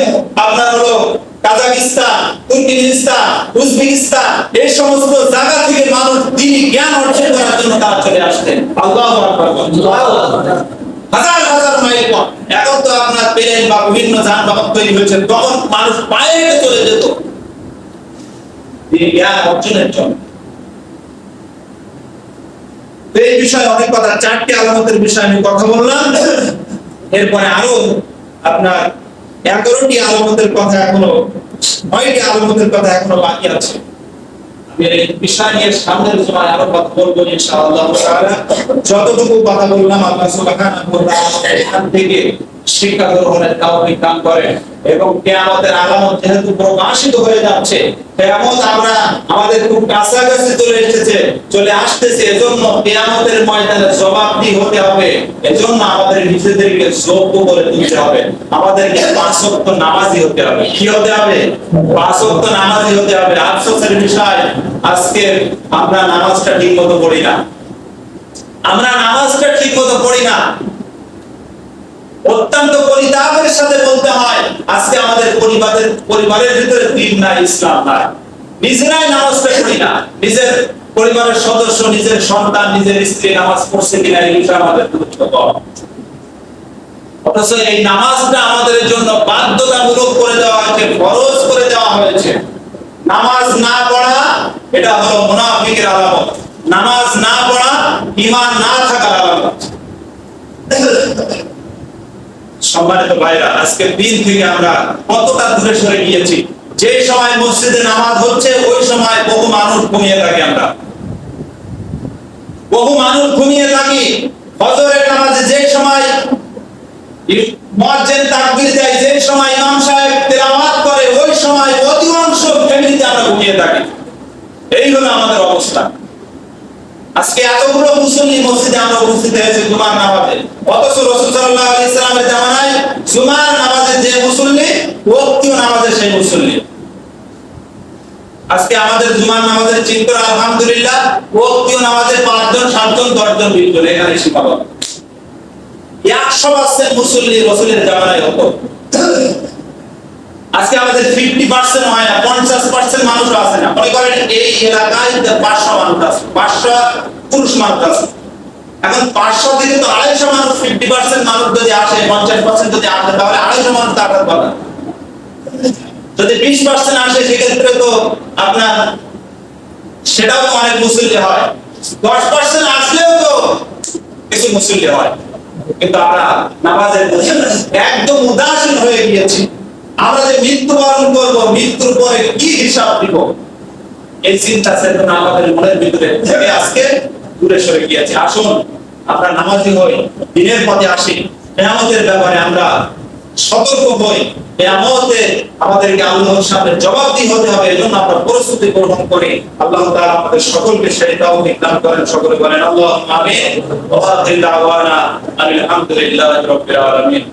আপনার হলো কাজাকিস্তান, তুর্কমেনিস্তান, উজবেকিস্তান, এই সমস্ত জায়গা থেকে মানুষ দ্বীনি জ্ঞান অর্জন করার জন্য তারা চলে আসতেন। আল্লাহু আকবার। হাজার হাজার মাইল পথ। এখন তো আপনার প্লেন বা বিভিন্ন যানবাহন তৈরি হয়েছে, তখন মানুষ পায়ে হেঁটে চলে যেত দ্বীনি জ্ঞান অর্জনের জন্য। এই বিষয়ে অনেক কথা, 4টি আলামতের বিষয়ে আমি কথা বললাম। এরপরে আরো আপনার 11টি আলামতের কথা এখনো, 9টি আলামতের কথা এখনো বাকি আছে। আমি এই বিষয় নিয়ে সামনের সময় আরো কথা বলবো ইনশাআল্লাহ তাআলা। যতটুকু কথা বললাম আল্লাহ সুবহানাহু ওয়া তাআলা এখান থেকে শিক্ষা গ্রহণের তৌফিক দান করেন। এবং কিয়ামতের আলামত যেহেতু প্রকাশিত হয়ে যাচ্ছে, কিয়ামত আমরা আমাদের খুব কাছাকাছি চলে আসতেছে, এজন্য কিয়ামতের ময়দানে জবাবদিহি হতে হবে। এজন্য আমাদের নিজেদেরকে যোগ্য করে তুলতে হবে। আমাদেরকে 5 ওয়াক্ত নামাজি হতে হবে। কি হতে হবে? 5 ওয়াক্ত নামাজি হতে হবে। আফসোসের বিষয়, আজকে আমরা নামাজটা ঠিকমতো পড়ি না। অত্যন্ত পরিতাপের সাথে বলতে হয়, আজকে আমাদের পরিবারের ভিতরে দ্বীন নাই, ইসলাম নাই। নিজেরাই নামাজটা পড়ি না। নিজের পরিবারের সদস্য, নিজের সন্তান, নিজের স্ত্রী নামাজ পড়ছে কিনা এই বিষয়ে আমাদের গুরুত্ব কম। অথচ এই নামাজটা আমাদের জন্য বাধ্যতামূলক করে দেওয়া হয়েছে, ফরজ করে দেওয়া হয়েছে। নামাজ না পড়া এটা হলো মুনাফিকের আলামত। নামাজ না পড়া ঈমান না থাকার আলামত। সম্মানিত ভাইরা, আজকে দিন থেকে আমরা কতটা দূরে সরে গিয়েছি। যে সময় মসজিদে নামাজ হচ্ছে ওই সময় বহু মানুষ ঘুমিয়ে থাকি। ফজরের নামাজে যে সময় মুয়াজ্জিন তাকবীর দেয়, যে সময় ইমাম সাহেব তেলাওয়াত করে, ওই সময় অধিকাংশ ফ্যামিলিতে আমরা ঘুমিয়ে থাকি। এই হলো আমাদের অবস্থা। আজকে এতগুলো মুসল্লি মসজিদে আমরা উপস্থিত হয়েছে জুমার নামাজে, অথচ রাসূল সাল্লাল্লাহু আলাইহি সাল্লামের জামানায় জুমার নামাজে যে মুসল্লি, ওয়াক্তীয় নামাজে সেই মুসল্লি। আজকে আমাদের জুমার নামাজের চিন্তা আলহামদুলিল্লাহ, ওয়াক্তীয় নামাজে 5 জন 7 জন 10 জন বিদ্যুৎ এখানে সীমাবদ্ধ। 100% মুসল্লি রাসূলের জামানায় হতো। আজকে আমাদের 50% হয় না, 50% মানুষ আছে না। মনে করেন এই এলাকায় 500 মানুষ আছে, 500 পুরুষ মানুষ আছে। এখন 500 থেকে তো 250 মানুষ, 50% মানুষ যদি আসে, 50% যদি আসে, তাহলে 250 মানুষ টাকার পাবে। যদি 20% আসে সেক্ষেত্রে তো আপনার সেটাও তো অনেক মুসল্লি হয়। 10% আসলেও তো কিছু মুসল্লি হয়। কিন্তু আমরা নামাজের একদম উদাসীন হয়ে গিয়েছি। আমরা যে মৃত্যুবরণ করব, মৃত্যুর পরে কি হিসাব দিব, এই চিন্তা চেতনা আমাদের মনের ভিতরে থেকে আজকে দূরে সরে গিয়েছে। আসুন আমরা নামাজি হই, দ্বীনের পথে আসি। কিয়ামতের ব্যাপারে আমরা সতর্ক হই। কিয়ামতে আমাদেরকে আল্লাহর সামনে জবাবদিহি হতে হবে, এজন্য আমরা প্রস্তুতি গ্রহণ করি। আল্লাহ তাআলা আমাদের সকলকে সেই তৌফিক দান করেন। সকলে বলেন আল্লাহুম্মা আমিন। ওয়া আখিরু দাওয়ানা আলহামদুলিল্লাহি রাব্বিল আলামিন।